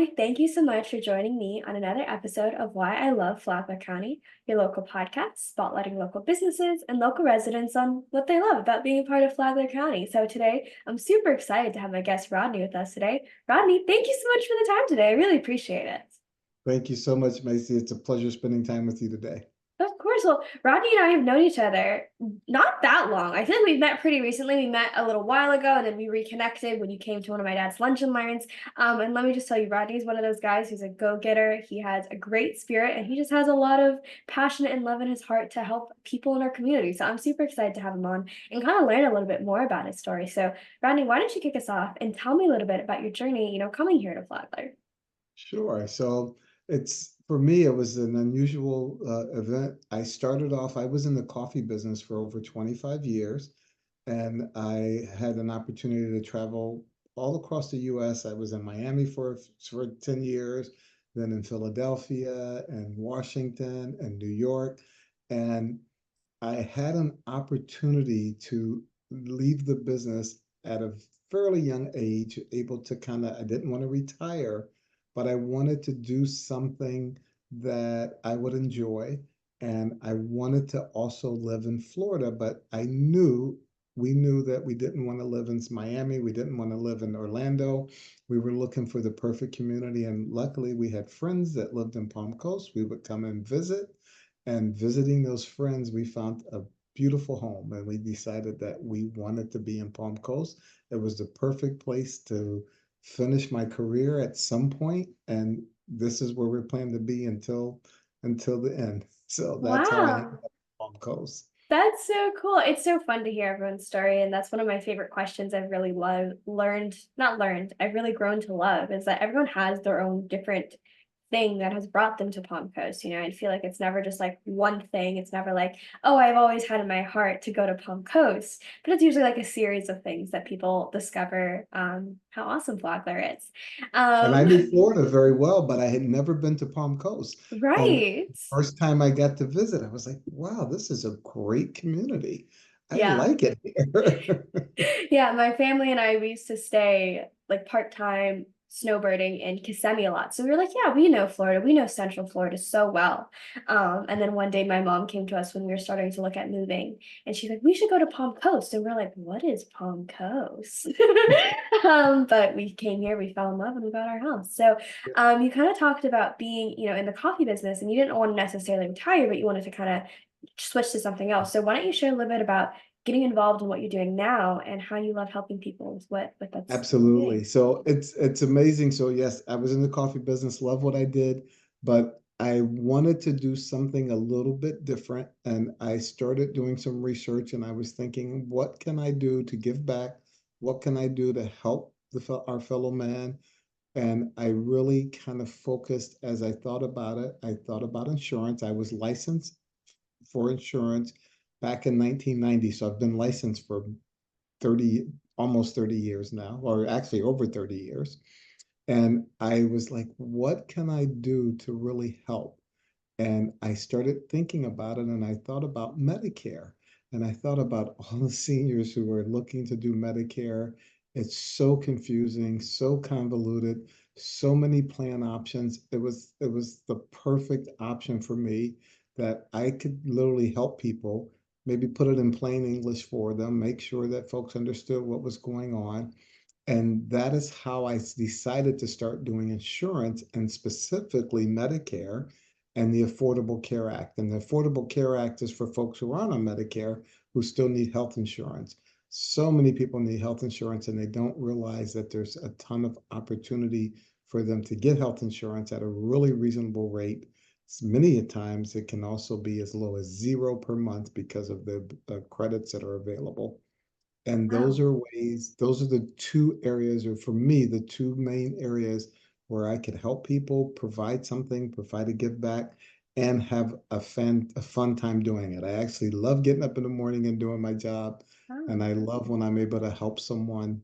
Rodney, thank you so much for joining me on another episode of Why I Love Flagler County, your local podcast, spotlighting local businesses and local residents on what they love about being a part of Flagler County. So today, I'm super excited to have my guest Rodney with us today. Rodney, thank you so much for the time today. I really appreciate it. Thank you so much, Macy. It's a pleasure spending time with you today. Of course. Well, Rodney and I have known each other not that long. I feel like we've met pretty recently. We met a little while ago and then we reconnected when you came to one of my dad's lunch and learns. And let me just tell you, Rodney's one of those guys who's a go-getter. He has a great spirit and he just has a lot of passion and love in his heart to help people in our community. So I'm super excited to have him on and kind of learn a little bit more about his story. So, Rodney, why don't you kick us off and tell me a little bit about your journey, coming here to Flagler? Sure. So it's for me, it was an unusual event. I was in the coffee business for over 25 years, and I had an opportunity to travel all across the US. I was in Miami for 10 years, then in Philadelphia and Washington and New York. And I had an opportunity to leave the business at a fairly young age, able to I didn't want to retire, but I wanted to do something that I would enjoy. And I wanted to also live in Florida, but we knew that we didn't want to live in Miami. We didn't want to live in Orlando. We were looking for the perfect community. And luckily, we had friends that lived in Palm Coast. We would come and visit. And visiting those friends, we found a beautiful home and we decided that we wanted to be in Palm Coast. It was the perfect place to finish my career at some point, and this is where we plan to be until the end. So that's how I ended Wow. up in Palm Coast. That's so cool. It's so fun to hear everyone's story. And that's one of my favorite questions I've really not learned, I've really grown to love is that everyone has their own different thing that has brought them to Palm Coast. I feel like it's never just like one thing. It's never like, oh, I've always had in my heart to go to Palm Coast. But it's usually like a series of things that people discover how awesome Flagler is. And I Um, knew Florida very well, but I had never been to Palm Coast. And right. first time I got to visit, I was like, wow, this is a great community. I Yeah. like it here. Yeah, my family and I, we used to stay like part-time snowbirding in Kissimmee a lot. So we were like, yeah, we know Florida. We know Central Florida so well. And then one day my mom came to us when we were starting to look at moving and she's like, we should go to Palm Coast. And we're like, what is Palm Coast? But we came here, we fell in love and we got our house. So you kind of talked about being, in the coffee business and you didn't want to necessarily retire, but you wanted to kind of switch to something else. So why don't you share a little bit about getting involved in what you're doing now and how you love helping people with what that's Absolutely. doing. So it's amazing. So yes, I was in the coffee business, love what I did, but I wanted to do something a little bit different. And I started doing some research and I was thinking, what can I do to give back? What can I do to help our fellow man? And I really kind of focused as I thought about it. I thought about insurance. I was licensed for insurance back in 1990. So I've been licensed for 30, almost 30 years now, or actually over 30 years. And I was like, what can I do to really help? And I started thinking about it and I thought about Medicare. And I thought about all the seniors who are looking to do Medicare. It's so confusing, so convoluted, so many plan options. It was the perfect option for me that I could literally help people, maybe put it in plain English for them, make sure that folks understood what was going on. And that is how I decided to start doing insurance and specifically Medicare and the Affordable Care Act. And the Affordable Care Act is for folks who aren't on Medicare who still need health insurance. So many people need health insurance and they don't realize that there's a ton of opportunity for them to get health insurance at a really reasonable rate. Many times it can also be as low as zero per month because of the credits that are available. And Wow. those are the two areas, or for me, the two main areas where I could help people, provide something, provide a give back, and have a fun time doing it. I actually love getting up in the morning and doing my job. Wow. And I love when I'm able to help someone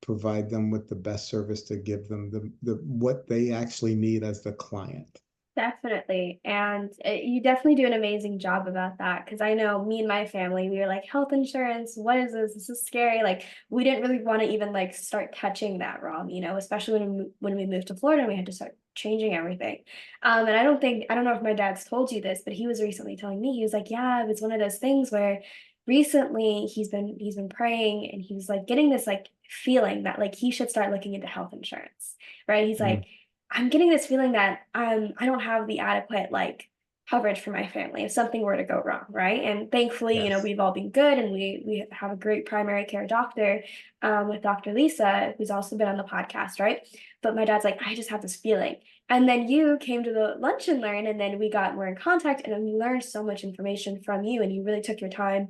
provide them with the best service to give them the what they actually need as the client. Definitely. And you definitely do an amazing job about that. Cause I know me and my family, we were like, health insurance, what is this? This is scary. Like, we didn't really want to even like start touching that realm, especially when we moved to Florida and we had to start changing everything. And I don't know if my dad's told you this, but he was recently telling me, he was like, yeah, it was one of those things where recently he's been praying and he was like getting this like feeling that like he should start looking into health insurance, right? He's Mm, like, I'm getting this feeling that I don't have the adequate like coverage for my family if something were to go wrong, right? And thankfully, yes. we've all been good and we have a great primary care doctor with Dr. Lisa, who's also been on the podcast, right? But my dad's like, I just have this feeling. And then you came to the lunch and learn, and then we got more in contact, and then we learned so much information from you, and you really took your time,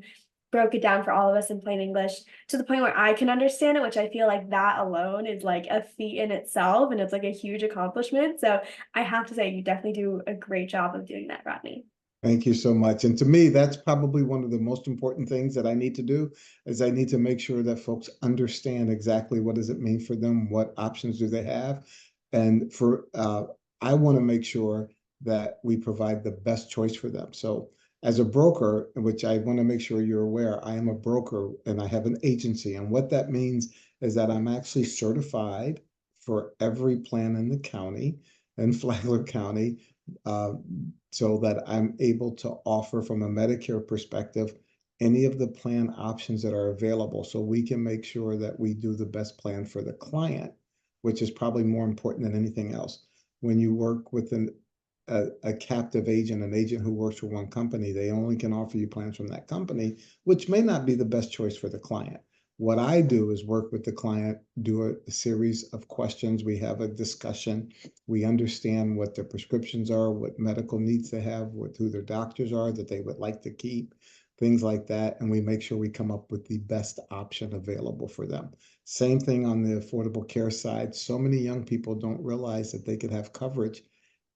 broke it down for all of us in plain English to the point where I can understand it, which I feel like that alone is like a feat in itself and it's like a huge accomplishment. So I have to say, you definitely do a great job of doing that, Rodney. Thank you so much. And to me, that's probably one of the most important things that I need to do is I need to make sure that folks understand exactly what does it mean for them, what options do they have, and I want to make sure that we provide the best choice for them. So as a broker, which I want to make sure you're aware, I am a broker and I have an agency. And what that means is that I'm actually certified for every plan in the county in Flagler County. Uh, so that I'm able to offer from a Medicare perspective any of the plan options that are available so we can make sure that we do the best plan for the client, which is probably more important than anything else. When you work with a captive agent, an agent who works for one company, they only can offer you plans from that company, which may not be the best choice for the client. What I do is work with the client, do a series of questions. We have a discussion. We understand what their prescriptions are, what medical needs they have, who their doctors are that they would like to keep, things like that. And we make sure we come up with the best option available for them. Same thing on the Affordable Care side. So many young people don't realize that they could have coverage,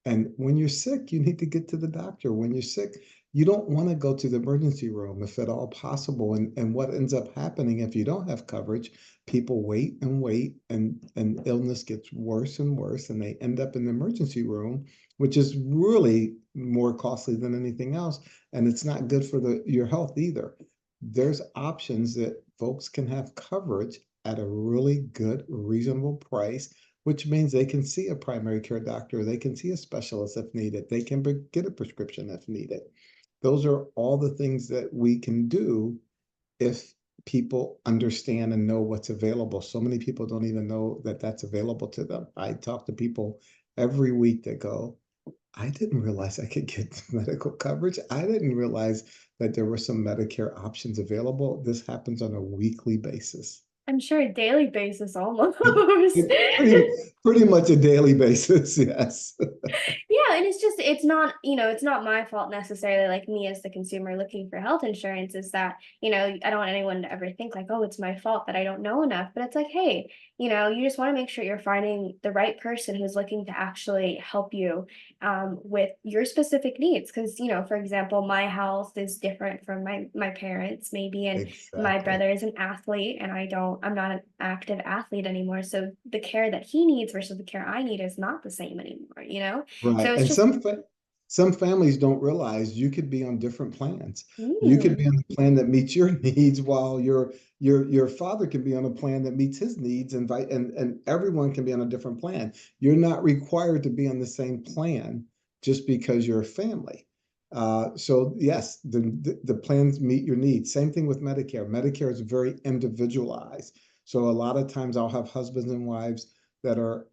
and when you're sick, you need to get to the doctor. When you're sick, you don't want to go to the emergency room if at all possible. And what ends up happening if you don't have coverage, people wait and wait, and illness gets worse and worse, and they end up in the emergency room, which is really more costly than anything else. And it's not good for your health either. There's options that folks can have coverage at a really good, reasonable price, which means they can see a primary care doctor, they can see a specialist if needed, they can get a prescription if needed. Those are all the things that we can do if people understand and know what's available. So many people don't even know that that's available to them. I talk to people every week that go, I didn't realize I could get medical coverage. I didn't realize that there were some Medicare options available. This happens on a weekly basis. I'm sure a daily basis almost. Pretty, pretty much a daily basis, yes. Yeah, and it's just it's not my fault necessarily, like me as the consumer looking for health insurance, is that, I don't want anyone to ever think like, oh, it's my fault that I don't know enough. But it's like, hey, you just want to make sure you're finding the right person who's looking to actually help you with your specific needs. Because, for example, my health is different from my parents, maybe, and my Exactly. brother is an athlete and I'm not an active athlete anymore. So the care that he needs versus the care I need is not the same anymore. Right. So it's And just, some families don't realize you could be on different plans. You could be mm, on a plan that meets your needs while your father can be on a plan that meets his needs, and everyone can be on a different plan. You're not required to be on the same plan just because you're a family. So yes, the plans meet your needs. Same thing with Medicare. Medicare is very individualized. So a lot of times I'll have husbands and wives that are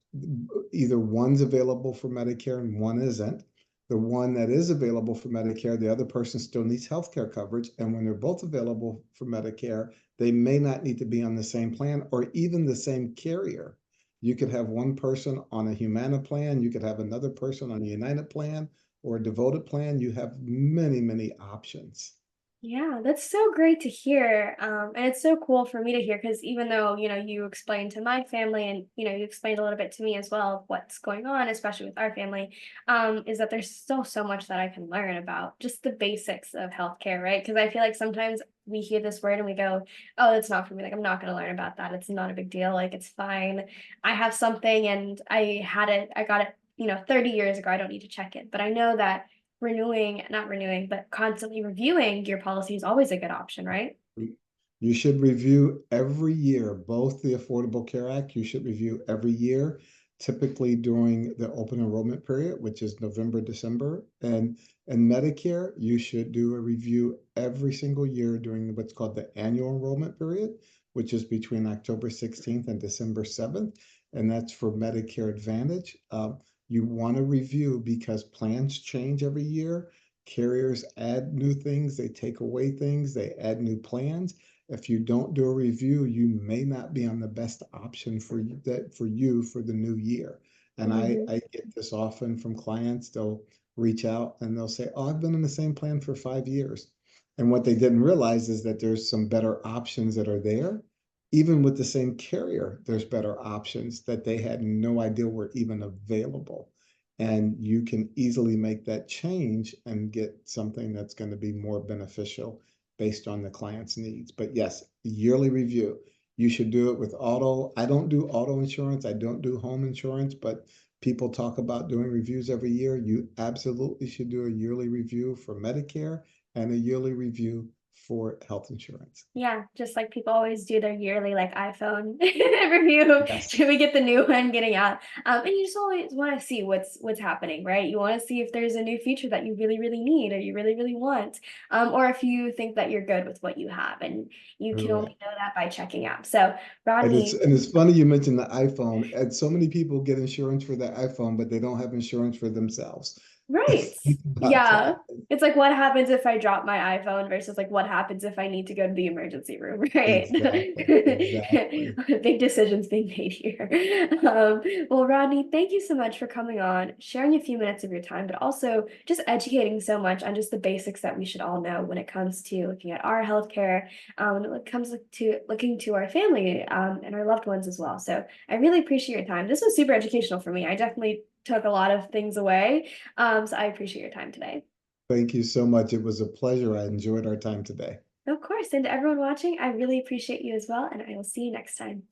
either one's available for Medicare and one isn't. The one that is available for Medicare, the other person still needs healthcare coverage. And when they're both available for Medicare, they may not need to be on the same plan or even the same carrier. You could have one person on a Humana plan, you could have another person on a United plan or a devoted plan. You have many, many options. yeah, that's so great to hear. And it's so cool for me to hear because even though, you explained to my family and, you explained a little bit to me as well of what's going on, especially with our family, is that there's still so much that I can learn about just the basics of healthcare, right? Because I feel like sometimes we hear this word and we go, oh, it's not for me. Like, I'm not going to learn about that. It's not a big deal. Like, it's fine. I have something and I got it 30 years ago, I don't need to check it. But I know that not renewing, but constantly reviewing your policy is always a good option, right? You should review every year, both the Affordable Care Act, you should review every year, typically during the open enrollment period, which is November, December. And Medicare, you should do a review every single year during what's called the annual enrollment period, which is between October 16th and December 7th. And that's for Medicare Advantage. You want to review because plans change every year. Carriers add new things, they take away things, they add new plans. If you don't do a review, you may not be on the best option for you for the new year. And Hmm. I get this often from clients. They'll reach out and they'll say, "Oh, I've been in the same plan for 5 years." And what they didn't realize is that there's some better options that are there. Even with the same carrier, there's better options that they had no idea were even available. And you can easily make that change and get something that's going to be more beneficial based on the client's needs. But yes, yearly review. You should do it with auto. I don't do auto insurance. I don't do home insurance, but people talk about doing reviews every year. You absolutely should do a yearly review for Medicare and a yearly review for health insurance. Yeah, just like people always do their yearly like iPhone review. Should Yes. we get the new one getting out? And you just always want to see what's happening, right? You want to see if there's a new feature that you really, really need or you really, really want. Or if you think that you're good with what you have, and you can only Correct. know that by checking out. So, And it's Rodney, and it's funny you mentioned the iPhone. And so many people get insurance for their iPhone, but they don't have insurance for themselves. right. Think about Yeah. that. It's like what happens if I drop my iPhone versus like what happens if I need to go to the emergency room, right? Exactly. Exactly. Big decisions being made here. Well, Rodney, thank you so much for coming on, sharing a few minutes of your time, but also just educating so much on just the basics that we should all know when it comes to looking at our healthcare, when it comes to looking to our family, and our loved ones as well. So I really appreciate your time. This was super educational for me. I definitely took a lot of things away. So I appreciate your time today. Thank you so much. It was a pleasure. I enjoyed our time today. Of course, and to everyone watching, I really appreciate you as well, and I will see you next time.